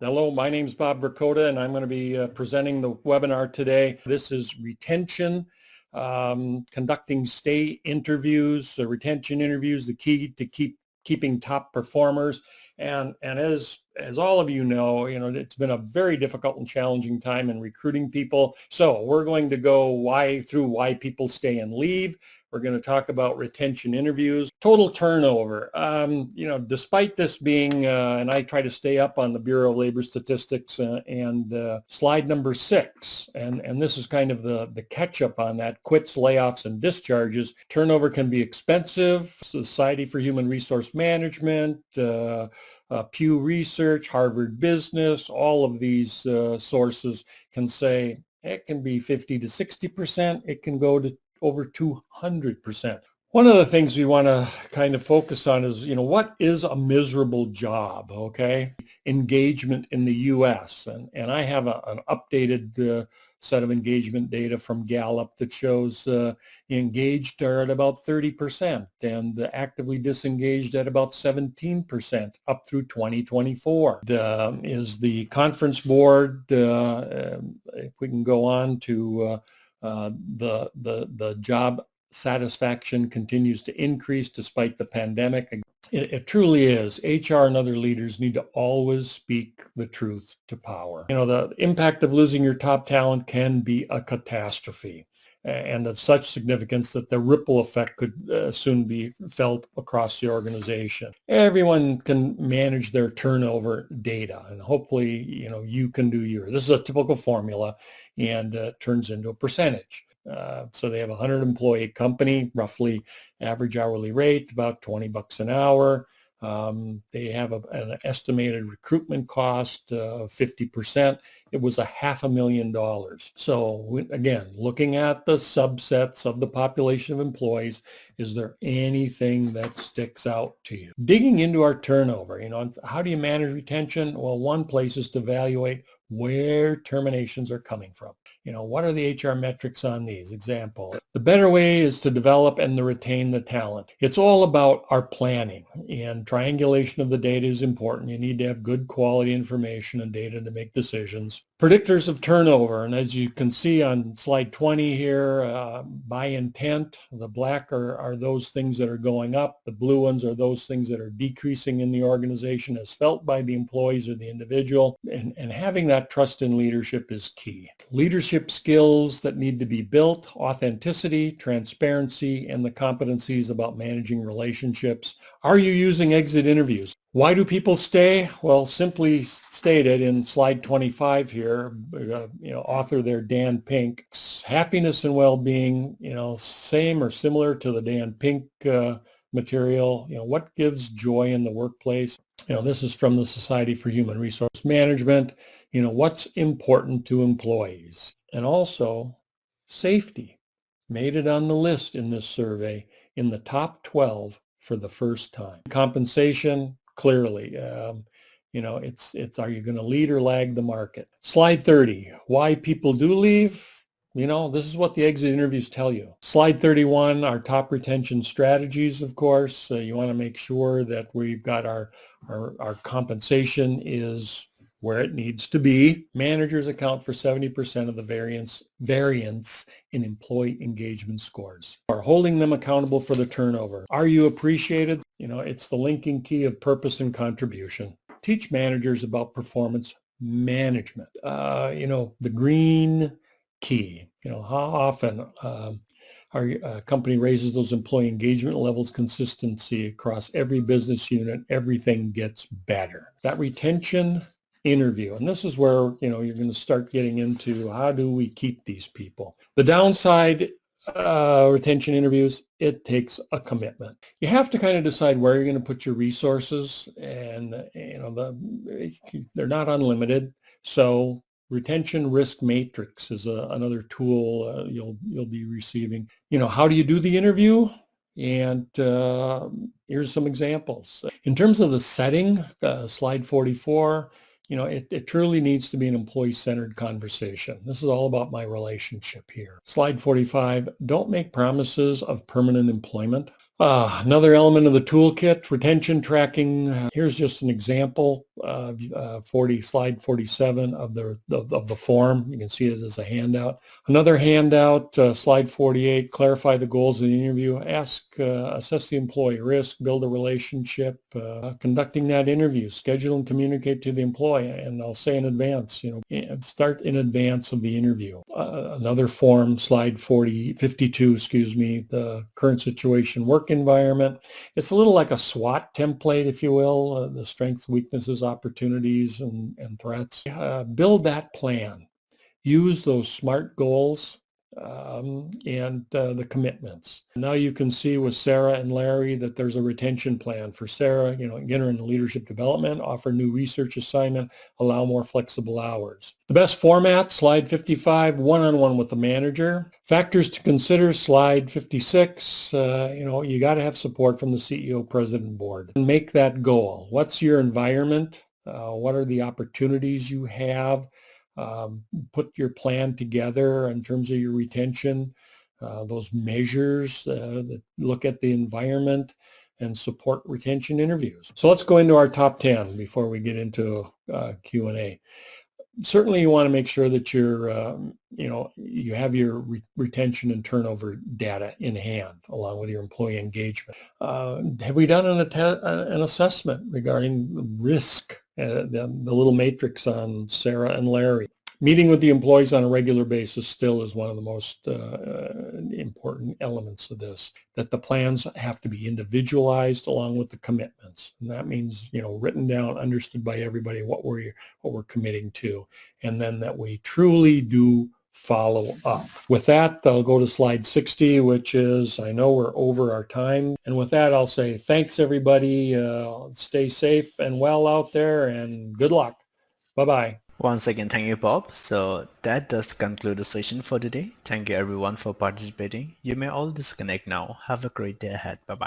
Hello, my name is Bob Verkota, and I'm going to be presenting the webinar today. This is retention, conducting stay interviews, retention interviews, the key to keeping top performers. And as all of you know, it's been a very difficult and challenging time in recruiting people. So we're going to go through why people stay and leave. We're going to talk about retention interviews, total turnover. Despite this being, and I try to stay up on the Bureau of Labor Statistics and slide number 6, and this is kind of the catch-up on that, quits, layoffs, and discharges. Turnover can be expensive. Society for Human Resource Management, Pew Research, Harvard Business, all of these sources can say it can be 50 to 60%. It can go to over 200%. One of the things we want to kind of focus on is, what is a miserable job, okay? Engagement in the U.S. And I have an updated set of engagement data from Gallup that shows engaged are at about 30% and actively disengaged at about 17% up through 2024. Is the conference board, if we can go on to the job satisfaction continues to increase despite the pandemic. It truly is. HR and other leaders need to always speak the truth to power. The impact of losing your top talent can be a catastrophe and of such significance that the ripple effect could soon be felt across the organization. Everyone can manage their turnover data, and hopefully, you can do yours. This is a typical formula, and turns into a percentage. So they have a 100 employee company, roughly average hourly rate, about $20 an hour. They have an estimated recruitment cost of 50%. It was $500,000. So again, looking at the subsets of the population of employees, is there anything that sticks out to you? Digging into our turnover, how do you manage retention? Well, one place is to evaluate where terminations are coming from. What are the HR metrics on these? Example, the better way is to develop and to retain the talent. It's all about our planning, and triangulation of the data is important. You need to have good quality information and data to make decisions. Predictors of turnover, and as you can see on slide 20 here, by intent, the black are those things that are going up. The blue ones are those things that are decreasing in the organization as felt by the employees or the individual. And having that trust in leadership is key. Leadership skills that need to be built, authenticity, transparency, and the competencies about managing relationships. Are you using exit interviews? Why do people stay? Well, simply stated in slide 25 here, author there, Dan Pink. Happiness and well-being, same or similar to the Dan Pink material. What gives joy in the workplace? This is from the Society for Human Resource Management. What's important to employees? And also safety made it on the list in this survey in the top 12 for the first time. Compensation, clearly, it's are you going to lead or lag the market? Slide 30, why people do leave. This is what the exit interviews tell you. Slide 31, our top retention strategies, of course. You want to make sure that we've got our compensation is where it needs to be. Managers account for 70% of the variance in employee engagement scores. Are holding them accountable for the turnover. Are you appreciated? It's the linking key of purpose and contribution. Teach managers about performance management. The green key. How often our company raises those employee engagement levels, consistency across every business unit, everything gets better. That retention interview, and this is where you're going to start getting into how do we keep these people. The downside, retention interviews, it takes a commitment. You have to kind of decide where you're going to put your resources, and they're not unlimited. So retention risk matrix is another tool you'll be receiving. How do you do the interview? And here's some examples. In terms of the setting, slide 44, it truly needs to be an employee-centered conversation. This is all about my relationship here. Slide 45, don't make promises of permanent employment. Another element of the toolkit, retention tracking. Here's just an example of slide 47 of the form. You can see it as a handout. Another handout, slide 48, clarify the goals of the interview. Assess the employee risk, build a relationship, conducting that interview, schedule and communicate to the employee. And I'll say in advance, and start in advance of the interview. Another form, slide 52, the current situation work environment. It's a little like a SWOT template, if you will, the strengths, weaknesses, opportunities, and threats. Build that plan. Use those SMART goals and the commitments. Now you can see with Sarah and Larry that there's a retention plan. For Sarah, get her into leadership development, offer new research assignment, allow more flexible hours. The best format, slide 55, one-on-one with the manager. Factors to consider, slide 56, you got to have support from the CEO, president, board. And make that goal. What's your environment? What are the opportunities you have? Put your plan together in terms of your retention, those measures that look at the environment and support retention interviews. So let's go into our top 10 before we get into Q&A. Certainly you want to make sure that you have your retention and turnover data in hand along with your employee engagement. Have we done an assessment regarding risk, the little matrix on Sarah and Larry? Meeting with the employees on a regular basis still is one of the most important elements of this, that the plans have to be individualized along with the commitments. And that means, written down, understood by everybody what we're committing to, and then that we truly do follow up. With that, I'll go to slide 60, which is, I know we're over our time. And with that, I'll say thanks, everybody. Stay safe and well out there, and good luck. Bye-bye. Once again, thank you, Bob. So that does conclude the session for today. Thank you everyone for participating. You may all disconnect now. Have a great day ahead. Bye-bye.